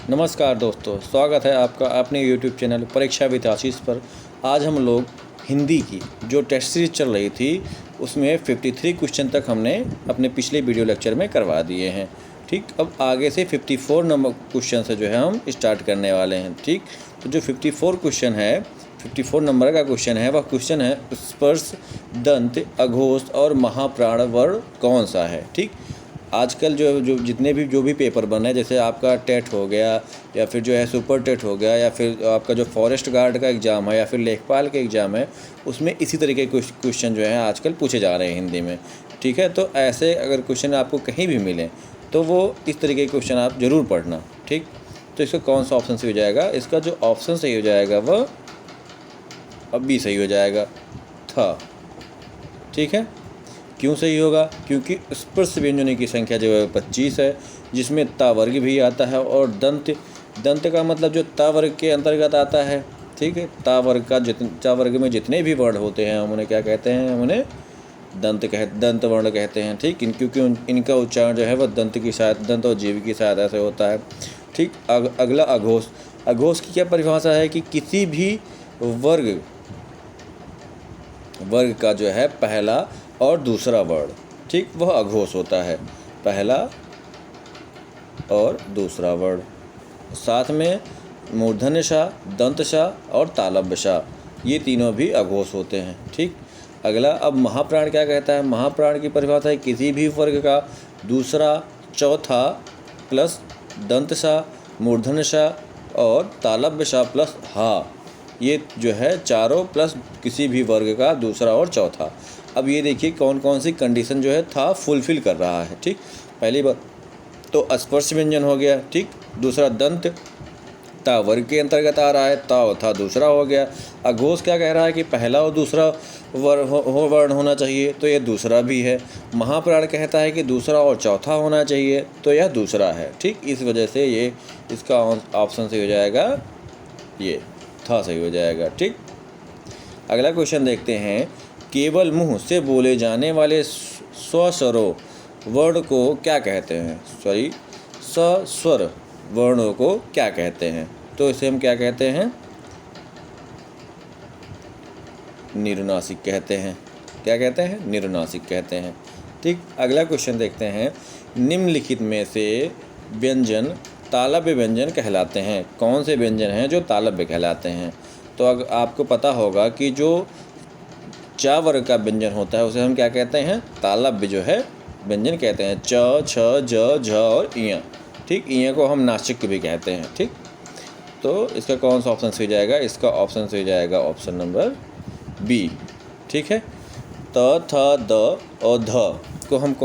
नमस्कार दोस्तों, स्वागत है आपका अपने यूट्यूब चैनल परीक्षा विद आशीष पर। आज हम लोग हिंदी की जो टेस्ट सीरीज चल रही थी उसमें 53 क्वेश्चन तक हमने अपने पिछले वीडियो लेक्चर में करवा दिए हैं। ठीक, अब आगे से 54 नंबर क्वेश्चन से जो है हम स्टार्ट करने वाले हैं। ठीक, तो जो 54 क्वेश्चन है, 54 नंबर का क्वेश्चन है, वह क्वेश्चन है स्पर्श, दंत, अघोष और महाप्राण वर्ण कौन सा है। ठीक, आजकल जो जितने भी पेपर बन रहे हैं, जैसे आपका टेट हो गया या फिर जो है सुपर टेट हो गया या फिर आपका जो फॉरेस्ट गार्ड का एग्ज़ाम है या फिर लेखपाल का एग्ज़ाम है, उसमें इसी तरीके के क्वेश्चन जो हैं आजकल पूछे जा रहे हैं हिंदी में। ठीक है, तो ऐसे अगर क्वेश्चन आपको कहीं भी मिले तो वो इस तरीके के क्वेश्चन आप ज़रूर पढ़ना। ठीक, तो इसका कौन सा ऑप्शन सही हो जाएगा? इसका जो ऑप्शन सही हो जाएगा वह अब भी सही हो जाएगा, था। ठीक है, क्यों सही होगा? क्योंकि स्पर्श व्यंजनों की संख्या जो है 25 है, जिसमें ता वर्ग भी आता है और दंत का मतलब जो ता वर्ग के अंतर्गत आता है। ठीक है, ता वर्ग में जितने भी वर्ण होते हैं हम उन्हें क्या कहते हैं? हम उन्हें दंत वर्ण कहते हैं। ठीक, क्योंकि इनका उच्चारण जो है वह दंत और जीव की सहायता से होता है। ठीक, अगला अघोष। अघोष की क्या परिभाषा है कि किसी भी वर्ग का जो है पहला और दूसरा वर्ण, ठीक, वह अघोष होता है। पहला और दूसरा वर्ण, साथ में मूर्धन्य दंतशा और तालव्यशा, ये तीनों भी अघोष होते हैं। ठीक, अगला अब महाप्राण क्या कहता है? महाप्राण की परिभाषा है किसी भी वर्ग का दूसरा, चौथा प्लस दंतशा, मूर्धन्यशा और तालव्यशा प्लस हा, ये जो है चारों प्लस किसी भी वर्ग का दूसरा और चौथा। अब ये देखिए कौन कौन सी कंडीशन जो है था फुलफ़िल कर रहा है। ठीक, पहली बात तो स्पर्श व्यंजन हो गया। ठीक, दूसरा दंत ता वर्ग के अंतर्गत आ रहा है, ता था दूसरा हो गया। अघोष क्या कह रहा है कि पहला और दूसरा वर्ण होना चाहिए, तो यह दूसरा भी है। महाप्राण कहता है कि दूसरा और चौथा होना चाहिए, तो यह दूसरा है। ठीक, इस वजह से ये इसका ऑप्शन सही हो जाएगा, ये था सही हो जाएगा। ठीक, अगला क्वेश्चन देखते हैं। केवल मुंह से बोले जाने वाले स्वस्वरों वर्ण को क्या कहते हैं? सस्वर वर्णों को क्या कहते हैं? तो इसे हम क्या कहते हैं? निरुनासिक कहते हैं। क्या कहते हैं? निरुनासिक कहते हैं। ठीक, अगला क्वेश्चन देखते हैं। निम्नलिखित में से व्यंजन तालव्य व्यंजन कहलाते हैं। कौन से व्यंजन हैं जो तालव्य कहलाते हैं? तो अगर आपको पता होगा कि जो चा वर्ग का व्यंजन होता है उसे हम क्या कहते हैं? तालव्य जो है व्यंजन कहते हैं। च, छ, ज, झ और इया। ठीक, इया को हम नासिक भी कहते हैं। ठीक, तो इसका कौन सा ऑप्शन सही जाएगा? इसका ऑप्शन सही जाएगा ऑप्शन नंबर बी। ठीक है, त, थ, द और ध को हम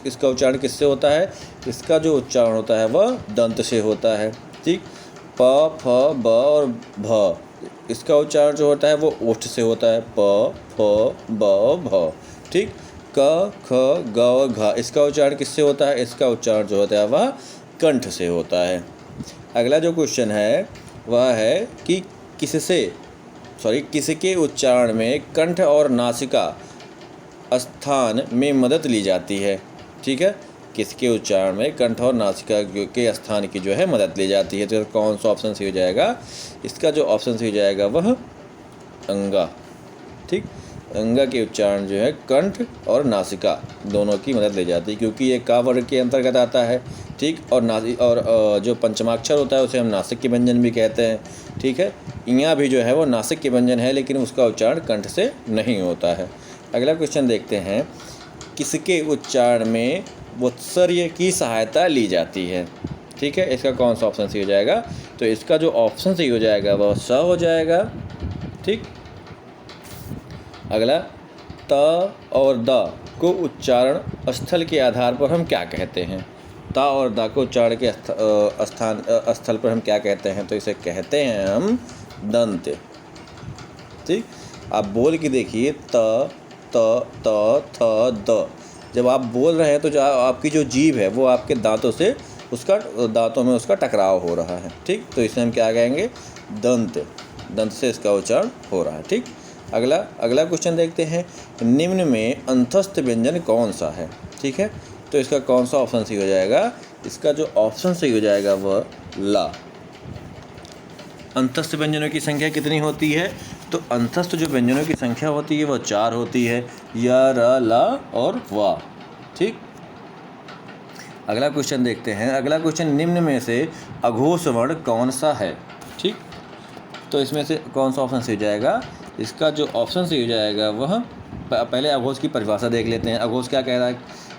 इसका उच्चारण किससे होता है? इसका जो उच्चारण होता है वह दंत से होता है। ठीक, प, फ, ब और भ, इसका उच्चारण जो होता है वो ओष्ठ से होता है। प, फ, ब, भ। ठीक, क, ख, ग और घ, इसका उच्चारण किससे होता है? इसका उच्चारण जो होता है वह कंठ से होता है। अगला जो क्वेश्चन है वह है कि किसके उच्चारण में कंठ और नासिका स्थान में मदद ली जाती है? ठीक है, किसके उच्चारण में कंठ और नासिका के स्थान की जो है मदद ली जाती है? तो कौन सा ऑप्शन सही हो जाएगा? इसका जो ऑप्शन सही हो जाएगा वह अंगा। ठीक, अंगा के उच्चारण जो है कंठ और नासिका दोनों की मदद ली जाती है, क्योंकि ये का वर्ग के अंतर्गत आता है। ठीक, और जो पंचमाक्षर होता है उसे हम नासिक के व्यंजन भी कहते हैं। ठीक है, इया भी जो है वो नासिक के व्यंजन है, लेकिन उसका उच्चारण कंठ से नहीं होता है। अगला क्वेश्चन देखते हैं। किसके उच्चारण में वत्सर्य की सहायता ली जाती है? ठीक है, इसका कौन सा ऑप्शन सही हो जाएगा? तो इसका जो ऑप्शन सही हो जाएगा वह स हो जाएगा। ठीक, अगला त और द को उच्चारण स्थल के आधार पर हम क्या कहते हैं? ता और दा को उच्चारण के स्थल पर हम क्या कहते हैं? तो इसे कहते हैं हम दंत। ठीक, आप बोल के देखिए, त, त, थ, द। जब आप बोल रहे हैं तो जो आपकी जो जीभ है वो आपके दांतों में उसका टकराव हो रहा है। ठीक, तो इसे हम क्या कहेंगे? दंत से इसका उच्चारण हो रहा है। ठीक, अगला क्वेश्चन देखते हैं। निम्न में अंतस्थ व्यंजन कौन सा है? ठीक है, तो इसका कौन सा ऑप्शन सही हो जाएगा? इसका जो ऑप्शन सही हो जाएगा वह ला। अंतस्थ व्यंजनों की संख्या कितनी होती है? तो अंतस्थ जो व्यंजनों की संख्या होती है वह 4 होती है, य, र, ला और वा। ठीक, अगला क्वेश्चन देखते हैं। अगला क्वेश्चन, निम्न में से अघोष वर्ण कौन सा है? ठीक, तो इसमें से कौन सा ऑप्शन सही हो जाएगा? इसका जो ऑप्शन सही हो जाएगा वह, पहले अघोष की परिभाषा देख लेते हैं। अघोष क्या कह रहा है?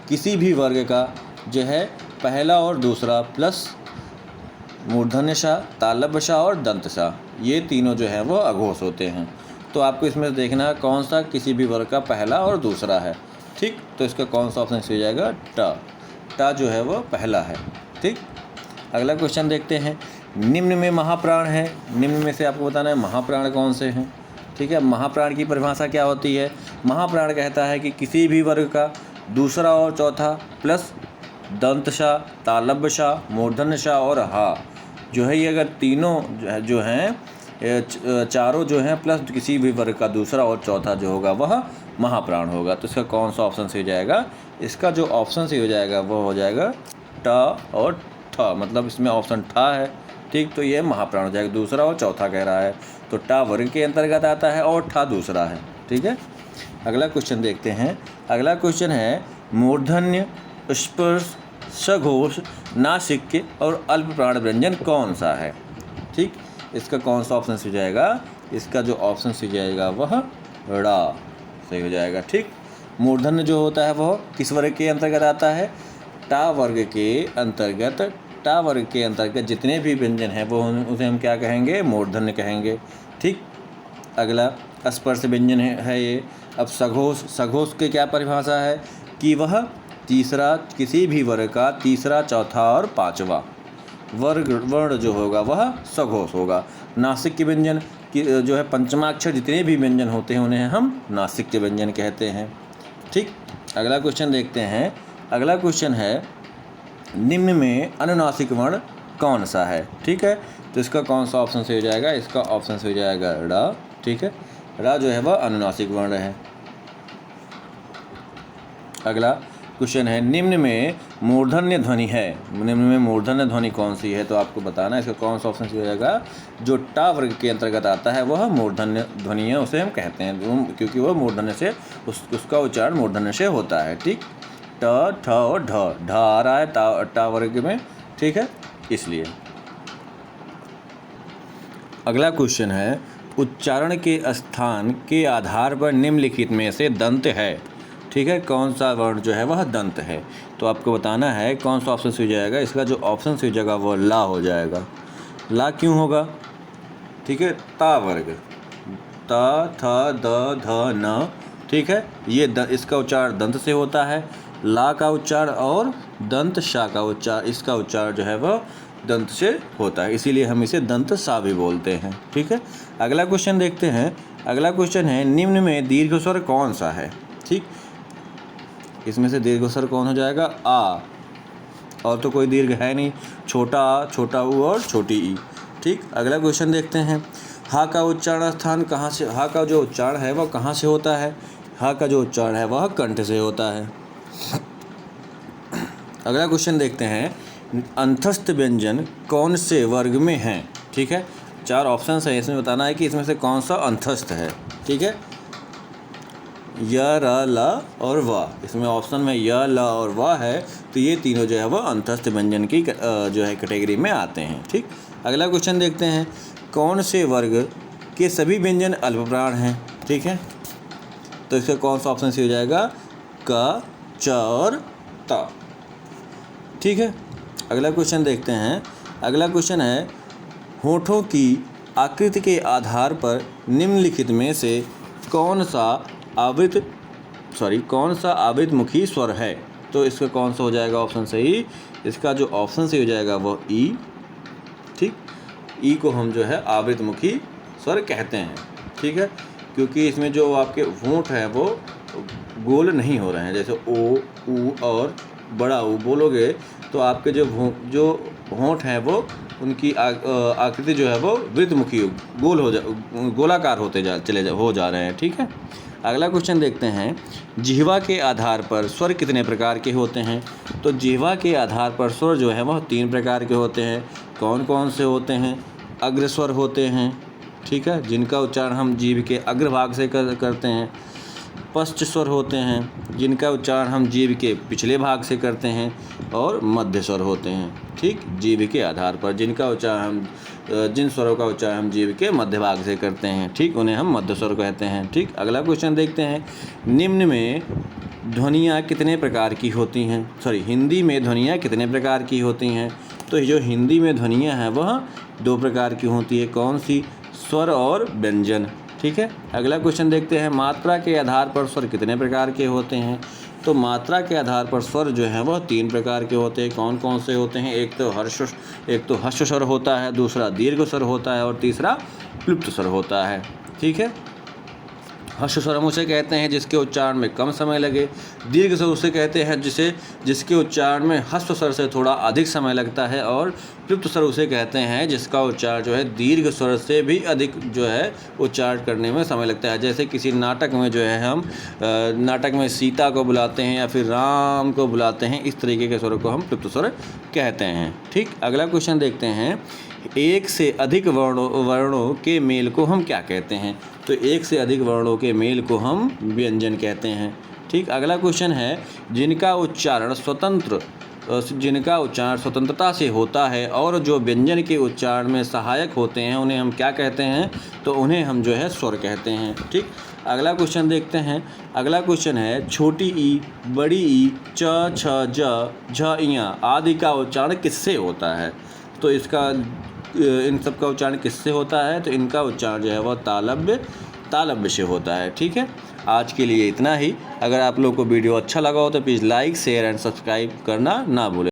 किसी भी वर्ग का जो है पहला और दूसरा प्लस मूर्धन्यशा, तालव्यशा और दंतशा, ये तीनों जो है वो अघोष होते हैं। तो आपको इसमें देखना कौन सा किसी भी वर्ग का पहला और दूसरा है। ठीक, तो इसका कौन सा ऑप्शन सही हो जाएगा? टा जो है वो पहला है। ठीक, अगला क्वेश्चन देखते हैं। निम्न में महाप्राण है, निम्न में से आपको बताना है महाप्राण कौन से हैं। ठीक है, महाप्राण की परिभाषा क्या होती है? महाप्राण कहता है कि किसी भी वर्ग का दूसरा और चौथा प्लस दंतशा, तालव्यशा, मूर्धन्यशा और हा जो है, ये अगर तीनों जो हैं चारों जो हैं प्लस किसी भी वर्ग का दूसरा और चौथा जो होगा वह महाप्राण होगा। तो इसका कौन सा ऑप्शन सही हो जाएगा? इसका जो ऑप्शन सही हो जाएगा वो हो जाएगा ट और ठ, मतलब इसमें ऑप्शन ठ है। ठीक, तो ये महाप्राण हो जाएगा, दूसरा और चौथा कह रहा है, तो ट वर्ग के अंतर्गत आता है और ठ दूसरा है। ठीक है, अगला क्वेश्चन देखते हैं। अगला क्वेश्चन है, मूर्धन्य, स्पर्श, सघोष, नासिक्य और अल्प प्राण व्यंजन कौन सा है? ठीक, इसका कौन सा ऑप्शन सही हो जाएगा? इसका जो ऑप्शन सही हो जाएगा वह ड़ा सही हो जाएगा। ठीक, मूर्धन्य जो होता है वह किस वर्ग के अंतर्गत आता है? टा वर्ग के अंतर्गत। टा वर्ग के अंतर्गत जितने भी व्यंजन हैं वो उसे हम क्या कहेंगे? मूर्धन्य कहेंगे। ठीक, अगला स्पर्श व्यंजन है ये। अब सघोष, सघोष की क्या परिभाषा है? कि वह तीसरा, किसी भी वर्ग का तीसरा, चौथा और पांचवा वर्ण जो होगा वह सघोष होगा। नासिक्य व्यंजन की जो है पंचमाक्षर जितने भी व्यंजन होते हैं उन्हें हम नासिक्य व्यंजन कहते हैं। ठीक, अगला क्वेश्चन देखते हैं। अगला क्वेश्चन है, निम्न में अनुनासिक वर्ण कौन सा है? ठीक है, तो इसका कौन सा ऑप्शन सही हो जाएगा? इसका ऑप्शन सही हो जाएगा ड़ा। ठीक है, ड़ा जो है वह अनुनासिक वर्ण है। अगला क्वेश्चन है, निम्न में मूर्धन्य ध्वनि है, निम्न में मूर्धन्य ध्वनि कौन सी है? तो आपको बताना है इसका कौन सा ऑप्शन सही हो जाएगा? जो टा वर्ग के अंतर्गत आता है वह मूर्धन्य ध्वनि है, उसे हम कहते हैं, क्योंकि वह मूर्धन्य से उसका उच्चारण मूर्धन्य से होता है। ठीक, ट, ठ और ढ आ रहा है टा वर्ग में। ठीक है, इसलिए। अगला क्वेश्चन है, उच्चारण के स्थान के आधार पर निम्नलिखित में से दंत है। ठीक है, कौन सा वर्ण जो है वह दंत है? तो आपको बताना है कौन सा ऑप्शन सही हो जाएगा। इसका जो ऑप्शन सही हो जाएगा वो ला हो जाएगा। ला क्यों होगा? ठीक है, ता वर्ग, ता, थ, द, ध, न। ठीक है, ये इसका उच्चारण दंत से होता है। ला का उच्चारण और दंत शा का उच्चारण, इसका उच्चारण जो है वह दंत से होता है, इसीलिए हम इसे दंत सा भी बोलते हैं। ठीक है, अगला क्वेश्चन देखते हैं। अगला क्वेश्चन है, निम्न में दीर्घ स्वर कौन सा है? ठीक, इसमें से दीर्घ स्वर कौन हो जाएगा? आ, और तो कोई दीर्घ है नहीं। छोटा आ, छोटा ऊ और छोटी ई। ठीक, अगला क्वेश्चन देखते हैं। हा का उच्चारण स्थान कहाँ से, हा का जो उच्चारण है वह कहाँ से होता है? हा का जो उच्चारण है वह कंठ से होता है। अगला क्वेश्चन देखते हैं, अंतस्थ व्यंजन कौन से वर्ग में हैं? ठीक है, 4 ऑप्शंस है, इसमें बताना है कि इसमें से कौन सा अंतस्थ है। ठीक है, य, र, ला और वा। इसमें ऑप्शन में य, ल और वा है, तो ये तीनों जो है वह अंतस्थ व्यंजन की जो है कैटेगरी में आते हैं। ठीक, अगला क्वेश्चन देखते हैं, कौन से वर्ग के सभी व्यंजन अल्पप्राण हैं? ठीक है, तो इसका कौन सा ऑप्शन सही हो जाएगा? क, च और त। ठीक है, अगला क्वेश्चन देखते हैं। अगला क्वेश्चन है, होठों की आकृति के आधार पर निम्नलिखित में से कौन सा आवृतमुखी स्वर है? तो इसका कौन सा हो जाएगा ऑप्शन सही? इसका जो ऑप्शन सही हो जाएगा वो ई। ठीक, ई को हम जो है आवृतमुखी स्वर कहते हैं। ठीक है, क्योंकि इसमें जो आपके होंठ हैं वो गोल नहीं हो रहे हैं। जैसे ओ, ऊ और बड़ा ऊ बोलोगे तो आपके जो होंठ हैं वो उनकी आकृति जो है वो वृत्तमुखी गोलाकार हो जा रहे हैं। ठीक है, अगला क्वेश्चन देखते हैं, जिह्वा के आधार पर स्वर कितने प्रकार के होते हैं? तो जिह्वा के आधार पर स्वर जो है वह 3 प्रकार के होते हैं। कौन कौन से होते हैं? अग्रस्वर होते हैं, ठीक है, जिनका उच्चारण हम जीभ के अग्रभाग से करते हैं। पश्च स्वर होते हैं, जिनका उच्चारण हम जीभ के पिछले भाग से करते हैं। और मध्य स्वर होते हैं, ठीक, जीभ के आधार पर जिनका उच्चारण हम जिन स्वरों का उच्चारण हम जीभ के मध्य भाग से करते हैं, ठीक, उन्हें हम मध्य स्वर कहते हैं। ठीक, अगला क्वेश्चन देखते हैं, निम्न में ध्वनियाँ कितने प्रकार की होती हैं? हिंदी में ध्वनियाँ कितने प्रकार की होती हैं? तो जो हिंदी में ध्वनियाँ हैं वह 2 प्रकार की होती है। कौन सी? स्वर और व्यंजन। ठीक है, अगला क्वेश्चन देखते हैं, मात्रा के आधार पर स्वर कितने प्रकार के होते हैं? तो मात्रा के आधार पर स्वर जो हैं वह 3 प्रकार के होते हैं। कौन कौन से होते हैं? एक तो हर्ष स्वर होता है, दूसरा दीर्घ स्वर होता है और तीसरा प्लुप्त स्वर होता है। ठीक है, हर्ष स्वर हम उसे कहते हैं जिसके उच्चारण में कम समय लगे। दीर्घ स्वर उसे कहते हैं जिसके उच्चारण में ह्रस्व स्वर से थोड़ा अधिक समय लगता है। और प्लुप्त स्वर उसे कहते हैं जिसका उच्चारण जो है दीर्घ स्वर से भी अधिक जो है उच्चारण करने में समय लगता है। जैसे किसी नाटक में जो है हम नाटक में सीता को बुलाते हैं या फिर राम को बुलाते हैं, इस तरीके के स्वरों को हम प्लुप्त स्वर कहते हैं। ठीक, अगला क्वेश्चन देखते हैं, एक से अधिक वर्णों के मेल को हम क्या कहते हैं? तो एक से अधिक वर्णों के मेल को हम व्यंजन कहते हैं। ठीक, अगला क्वेश्चन है, जिनका उच्चारण स्वतंत्रता से होता है और जो व्यंजन के उच्चारण में सहायक होते हैं उन्हें हम क्या कहते हैं? तो उन्हें हम जो है स्वर कहते हैं। ठीक, अगला क्वेश्चन देखते हैं, अगला क्वेश्चन है, छोटी ई, बड़ी ई, च, छ, ज, झ, इयां आदि का उच्चारण किससे होता है? तो इन सब का उच्चारण किससे होता है? तो इनका उच्चारण जो है वह तालव्य से होता है। ठीक है, आज के लिए इतना ही। अगर आप लोग को वीडियो अच्छा लगा हो तो please like, share and subscribe करना ना भूलें।